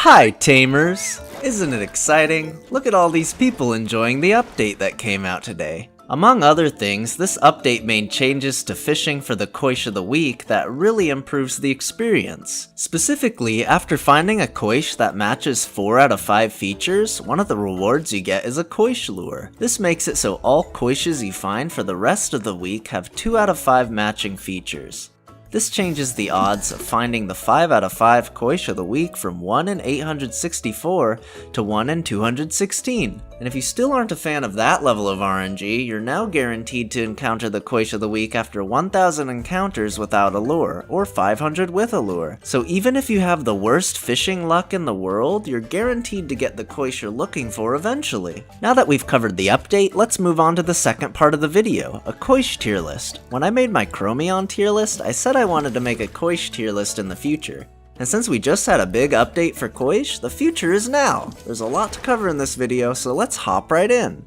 Hi Tamers! Isn't it exciting? Look at all these people enjoying the update that came out today. Among other things, this update made changes to fishing for the Koish of the week that really improves the experience. Specifically, after finding a Koish that matches 4 out of 5 features, one of the rewards you get is a Koish lure. This makes it so all Koishes you find for the rest of the week have 2 out of 5 matching features. This changes the odds of finding the 5 out of 5 Koish of the week from 1 in 864 to 1 in 216. And if you still aren't a fan of that level of RNG, you're now guaranteed to encounter the Koish of the week after 1000 encounters without a lure, or 500 with a lure. So even if you have the worst fishing luck in the world, you're guaranteed to get the Koish you're looking for eventually. Now that we've covered the update, let's move on to the second part of the video, a Koish tier list. When I made my Chromion tier list, I said I wanted to make a Koish tier list in the future. And since we just had a big update for Koish, the future is now. There's a lot to cover in this video, so let's hop right in.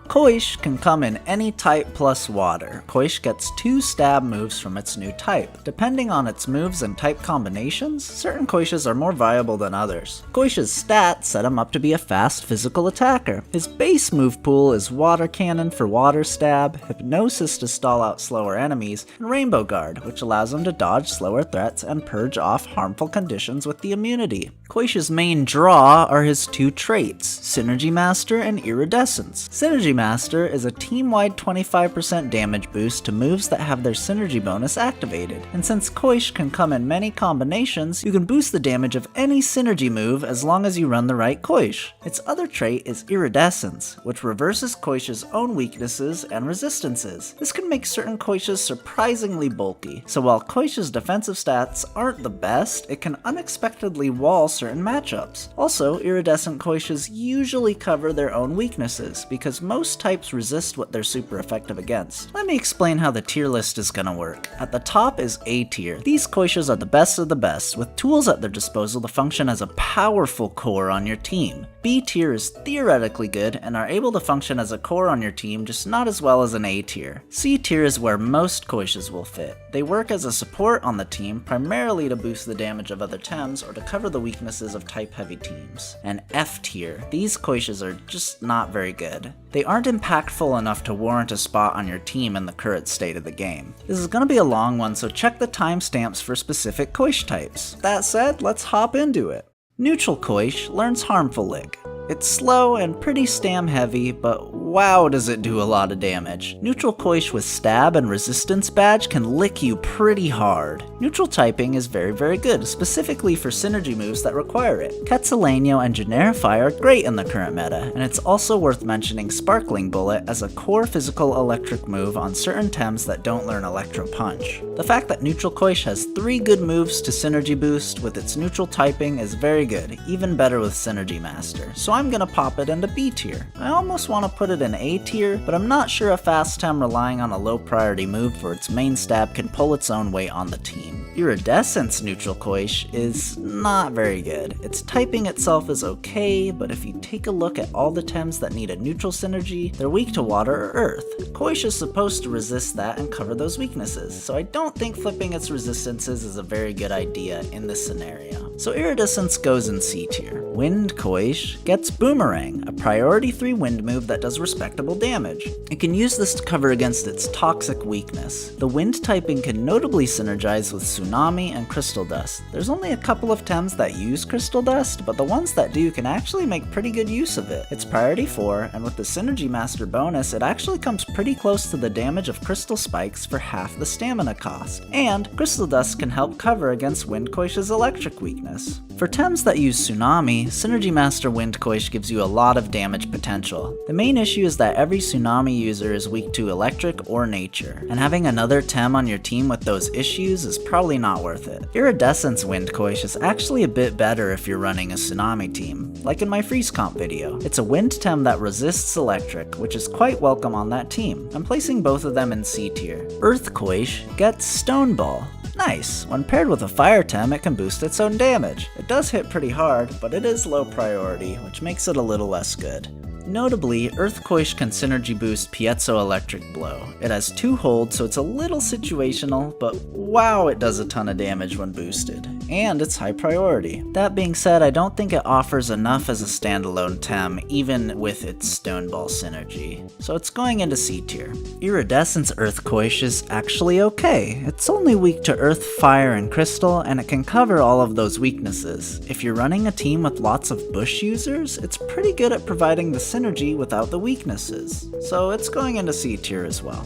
Koish can come in any type plus water. Koish gets 2 stab moves from its new type. Depending on its moves and type combinations, certain Koishes are more viable than others. Koish's stats set him up to be a fast physical attacker. His base move pool is Water Cannon for water stab, Hypnosis to stall out slower enemies, and Rainbow Guard, which allows him to dodge slower threats and purge off harmful conditions with the immunity. Koish's main draw are his 2 traits, Synergy Master and Iridescence. Synergy Master is a team-wide 25% damage boost to moves that have their synergy bonus activated, and since Koish can come in many combinations, you can boost the damage of any synergy move as long as you run the right Koish. Its other trait is Iridescence, which reverses Koish's own weaknesses and resistances. This can make certain Koishes surprisingly bulky, so while Koish's defensive stats aren't the best, it can unexpectedly wall certain matchups. Also, iridescent Koishes usually cover their own weaknesses, because most types resist what they're super effective against. Let me explain how the tier list is gonna work. At the top is A tier. These Koishes are the best of the best, with tools at their disposal to function as a powerful core on your team. B tier is theoretically good and are able to function as a core on your team, just not as well as an A tier. C tier is where most Koishes will fit. They work as a support on the team, primarily to boost the damage of other Tems or to cover the weaknesses of type-heavy teams. And F tier. These Koishes are just not very good. They aren't impactful enough to warrant a spot on your team in the current state of the game. This is going to be a long one, so check the timestamps for specific Koish types. That said, let's hop into it. Neutral Koish learns Harmful Lick. It's slow and pretty stam heavy, but wow does it do a lot of damage. Neutral Koish with Stab and Resistance badge can lick you pretty hard. Neutral typing is very good, specifically for synergy moves that require it. Quetzaleno and Generify are great in the current meta, and it's also worth mentioning Sparkling Bullet as a core physical electric move on certain Tems that don't learn Electro Punch. The fact that Neutral Koish has 3 good moves to synergy boost with its neutral typing is very good, even better with Synergy Master, so I'm gonna pop it into B tier. I almost want to put it in A tier, but I'm not sure a fast Tem relying on a low priority move for its main stab can pull its own weight on the team. Iridescence Neutral Koish is not very good. Its typing itself is okay, but if you take a look at all the Tems that need a neutral synergy, they're weak to water or earth. Koish is supposed to resist that and cover those weaknesses, so I don't think flipping its resistances is a very good idea in this scenario. So Iridescence goes in C tier. Wind Koish gets Boomerang, a priority 3 wind move that does respectable damage. It can use this to cover against its toxic weakness. The wind typing can notably synergize with Tsunami and Crystal Dust. There's only a couple of Tems that use Crystal Dust, but the ones that do can actually make pretty good use of it. It's priority 4, and with the Synergy Master bonus, it actually comes pretty close to the damage of Crystal Spikes for half the stamina cost. And Crystal Dust can help cover against Wind Koish's electric weakness. For Tems that use Tsunami, Synergy Master Wind Koish gives you a lot of damage potential. The main issue is that every Tsunami user is weak to electric or nature, and having another Tem on your team with those issues is probably not worth it. Iridescence Wind Koish is actually a bit better if you're running a Tsunami team, like in my Freeze Comp video. It's a wind Tem that resists electric, which is quite welcome on that team. I'm placing both of them in C tier. Earth Koish gets Stone Ball. Nice! When paired with a Fire Tem, it can boost its own damage. It does hit pretty hard, but it is low priority, which makes it a little less good. Notably, Earth Koish can synergy boost Piezo Electric Blow. It has 2 holds, so it's a little situational, but wow, it does a ton of damage when boosted. and it's high priority. That being said, I don't think it offers enough as a standalone Tem, even with its Stone Ball synergy, so it's going into C tier. Iridescence Earth Koish is actually okay. It's only weak to Earth, Fire, and Crystal, and it can cover all of those weaknesses. If you're running a team with lots of bush users, it's pretty good at providing the synergy without the weaknesses, so it's going into C tier as well.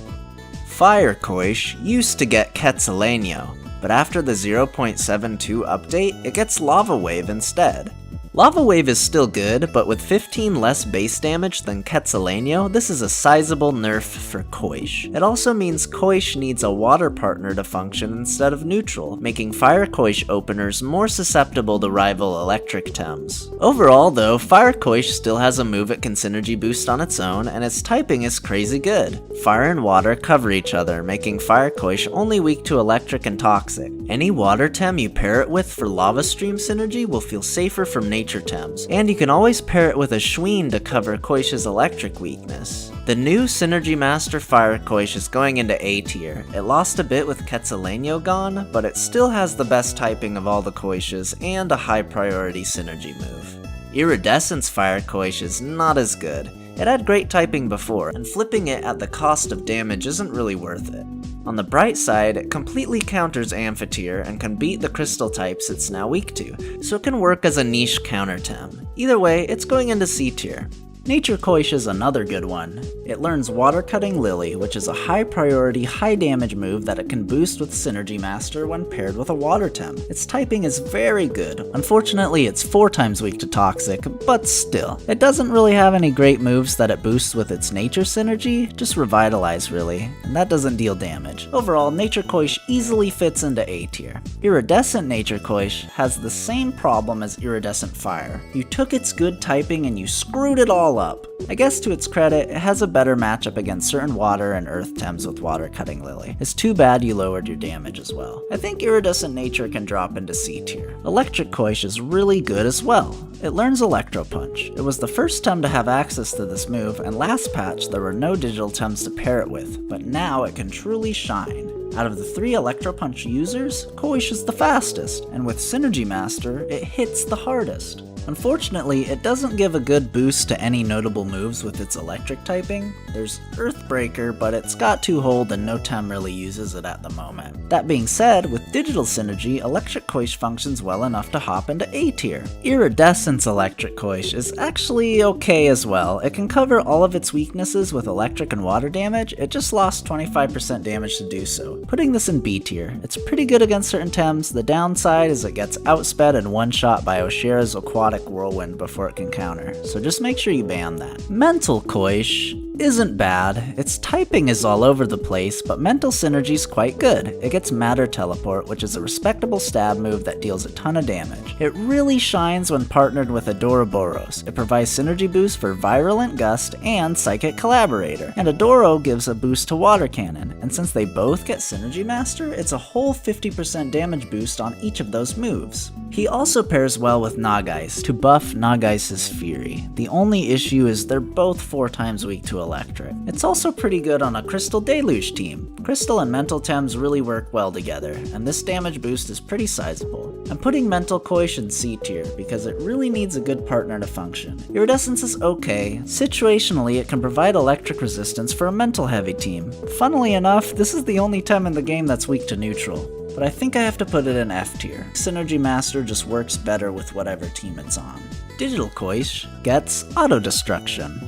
Fire Koish used to get Quetzaleno, but after the 0.72 update, it gets Lava Wave instead. Lava Wave is still good, but with 15 less base damage than Quetzaleno, this is a sizable nerf for Koish. It also means Koish needs a water partner to function instead of neutral, making Fire Koish openers more susceptible to rival electric Tems. Overall though, Fire Koish still has a move it can synergy boost on its own, and its typing is crazy good. Fire and water cover each other, making Fire Koish only weak to electric and toxic. Any water Tem you pair it with for Lava Stream synergy will feel safer from nature Tems, and you can always pair it with a Schween to cover Koish's electric weakness. The new Synergy Master Fire Koish is going into A tier. It lost a bit with Quetzaleno gone, but it still has the best typing of all the Koishs and a high priority synergy move. Iridescence Fire Koish is not as good. It had great typing before, and flipping it at the cost of damage isn't really worth it. On the bright side, it completely counters Amphitheater and can beat the crystal types it's now weak to, so it can work as a niche counter Tem. Either way, it's going into C tier. Nature Koish is another good one. It learns Water Cutting Lily, which is a high priority, high damage move that it can boost with Synergy Master when paired with a Water Tem. Its typing is very good. Unfortunately, it's 4 times weak to Toxic, but still. It doesn't really have any great moves that it boosts with its Nature Synergy, just Revitalize really, and that doesn't deal damage. Overall, Nature Koish easily fits into A tier. Iridescent Nature Koish has the same problem as Iridescent Fire. You took its good typing and you screwed it all up. I guess to its credit, it has a better matchup against certain water and earth Tems with Water Cutting Lily. It's too bad you lowered your damage as well. I think Iridescent Nature can drop into C tier. Electric Koish is really good as well. It learns Electro Punch. It was the first Tem to have access to this move, and last patch there were no digital Tems to pair it with, but now it can truly shine. Out of the 3 Electro Punch users, Koish is the fastest, and with Synergy Master, it hits the hardest. Unfortunately, it doesn't give a good boost to any notable moves with its electric typing. There's Earthbreaker, but it's got 2 hold and no Tem really uses it at the moment. That being said, with digital synergy, Electric Koish functions well enough to hop into A tier. Iridescence Electric Koish is actually okay as well. It can cover all of its weaknesses with electric and water damage, it just lost 25% damage to do so, putting this in B tier. It's pretty good against certain Tems. The downside is it gets outsped and one-shot by Oshira's Aquatic Whirlwind before it can counter, so just make sure you ban that. Mental Koish isn't bad. Its typing is all over the place, but mental synergy's quite good. It gets Matter Teleport, which is a respectable stab move that deals a ton of damage. It really shines when partnered with Adoraboros. It provides synergy boost for Virulent Gust and Psychic Collaborator, and Adoro gives a boost to Water Cannon, and since they both get Synergy Master, it's a whole 50% damage boost on each of those moves. He also pairs well with Nageis to buff Nageis' Fury. The only issue is they're both 4 times weak to electric. It's also pretty good on a Crystal Deluge team. Crystal and Mental Tems really work well together, and this damage boost is pretty sizable. I'm putting Mental Koish in C tier because it really needs a good partner to function. Iridescence is okay. Situationally, it can provide electric resistance for a mental heavy team. Funnily enough, this is the only Tem in the game that's weak to neutral, but I think I have to put it in F tier. Synergy Master just works better with whatever team it's on. Digital Koish gets Auto Destruction.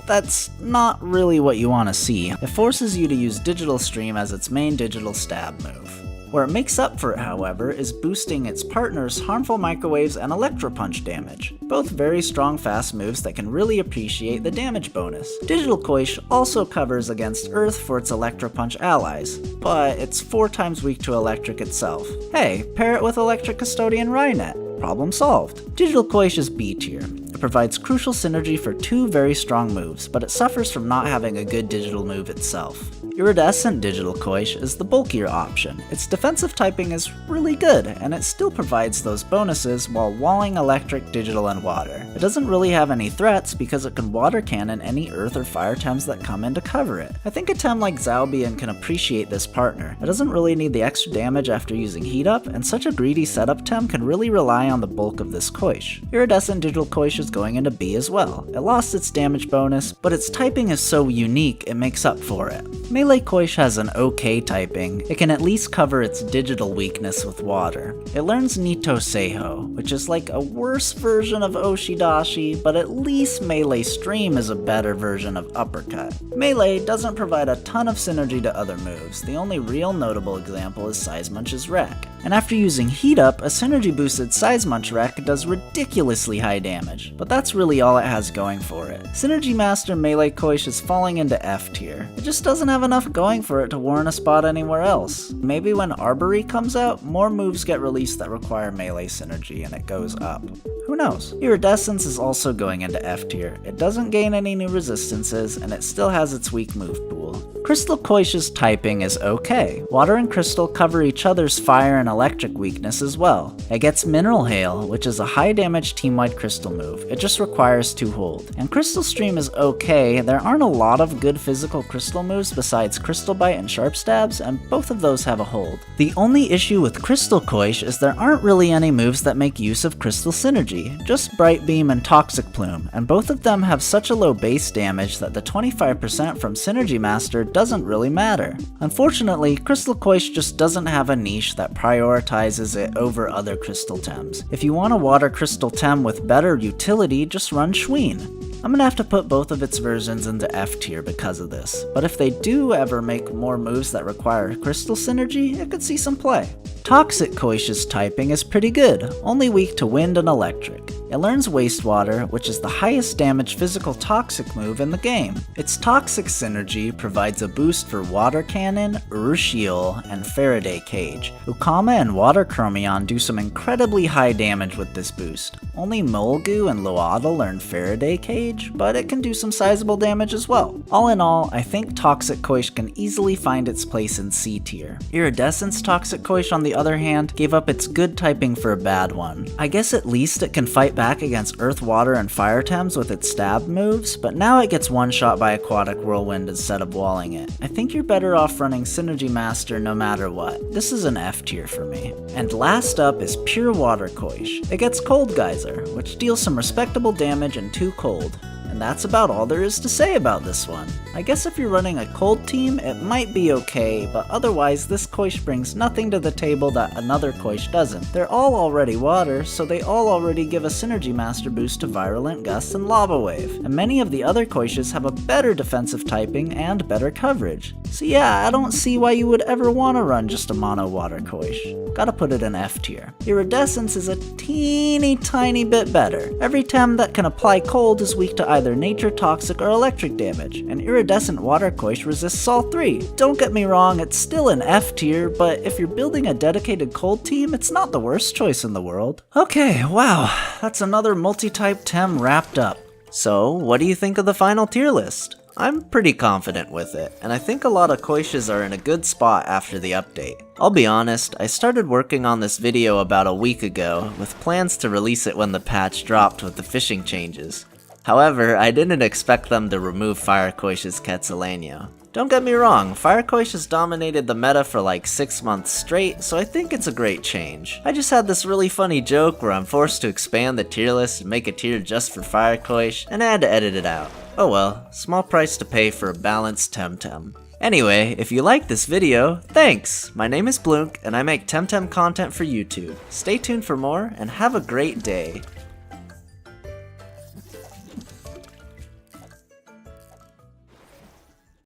That's not really what you want to see. It forces you to use Digital Stream as its main digital stab move. Where it makes up for it, however, is boosting its partner's Harmful Microwaves and Electro Punch damage, both very strong fast moves that can really appreciate the damage bonus. Digital Koish also covers against Earth for its Electro Punch allies, but it's 4 times weak to Electric itself. Hey, pair it with Electric Custodian Rhynet. Problem solved. Digital Koish is B tier. It provides crucial synergy for 2 very strong moves, but it suffers from not having a good digital move itself. Iridescent Digital Koish is the bulkier option. Its defensive typing is really good, and it still provides those bonuses while walling electric, digital, and water. It doesn't really have any threats because it can water cannon any earth or fire Tems that come in to cover it. I think a Tem like Zalbian can appreciate this partner. It doesn't really need the extra damage after using Heat Up, and such a greedy setup Tem can really rely on the bulk of this Koish. Iridescent Digital Koish is going into B as well. It lost its damage bonus, but its typing is so unique it makes up for it. Melee Koish has an okay typing. It can at least cover its digital weakness with water. It learns Nito Seiho, which is like a worse version of Oshidashi, but at least Melee Stream is a better version of Uppercut. Melee doesn't provide a ton of synergy to other moves. The only real notable example is Size Munch's Wreck. And after using Heat Up, a synergy boosted Size Munch Wreck does ridiculously high damage, but that's really all it has going for it. Synergy Master Melee Koish is falling into F tier. It just doesn't have enough going for it to warrant a spot anywhere else. Maybe when Arbory comes out, more moves get released that require melee synergy and it goes up. Who knows? Iridescence is also going into F tier. It doesn't gain any new resistances, and it still has its weak move pool. Crystal Koish's typing is okay. Water and Crystal cover each other's fire and electric weakness as well. It gets Mineral Hail, which is a high damage team-wide Crystal move. It just requires 2 hold. And Crystal Stream is okay. There aren't a lot of good physical Crystal moves besides Crystal Bite and Sharp Stabs, and both of those have a hold. The only issue with Crystal Koish is there aren't really any moves that make use of Crystal Synergy, just Bright Beam and Toxic Plume, and both of them have such a low base damage that the 25% from Synergy Master doesn't really matter. Unfortunately, Crystal Koish just doesn't have a niche that prioritizes it over other Crystal Tems. If you want a Water Crystal Tem with better utility, just run Schween. I'm gonna have to put both of its versions into F tier because of this, but if they do ever make more moves that require Crystal Synergy, it could see some play. Toxic Koish's typing is pretty good, only weak to Wind and Electric. It learns Wastewater, which is the highest damage physical Toxic move in the game. Its Toxic Synergy provides a boost for Water Cannon, Urushiol, and Faraday Cage. Ukama and Water Chromion do some incredibly high damage with this boost. Only Molgu and Loada learn Faraday Cage, but it can do some sizable damage as well. All in all, I think Toxic Koish can easily find its place in C tier. Iridescence Toxic Koish, on the other hand, gave up its good typing for a bad one. I guess at least it can fight back against Earth, Water, and Fire Tems with its stab moves, but now it gets one-shot by Aquatic Whirlwind instead of walling it. I think you're better off running Synergy Master no matter what. This is an F tier for me. And last up is Pure Water Koish. It gets Cold Geyser, which deals some respectable damage and 2 cold. And that's about all there is to say about this one. I guess if you're running a cold team, it might be okay, but otherwise this Koish brings nothing to the table that another Koish doesn't. They're all already water, so they all already give a Synergy Master boost to Virulent Gust and Lava Wave, and many of the other Koishes have a better defensive typing and better coverage. So yeah, I don't see why you would ever want to run just a mono water Koish. Gotta put it in F tier. Iridescence is a teeny tiny bit better. Every Tem that can apply cold is weak to either nature, toxic, or electric damage, and Iridescent Water Koish resists all 3. Don't get me wrong, it's still an F tier, but if you're building a dedicated cold team, it's not the worst choice in the world. Okay, wow, that's another multi-type Tem wrapped up. So, what do you think of the final tier list? I'm pretty confident with it, and I think a lot of Koishs are in a good spot after the update. I'll be honest, I started working on this video about a week ago, with plans to release it when the patch dropped with the fishing changes. However, I didn't expect them to remove Fire Koish's Quetzalania. Don't get me wrong, Fire Koish has dominated the meta for like 6 months straight, so I think it's a great change. I just had this really funny joke where I'm forced to expand the tier list and make a tier just for Fire Koish, and I had to edit it out. Oh well, small price to pay for a balanced Temtem. Anyway, if you liked this video, thanks! My name is Blunk, and I make Temtem content for YouTube. Stay tuned for more, and have a great day.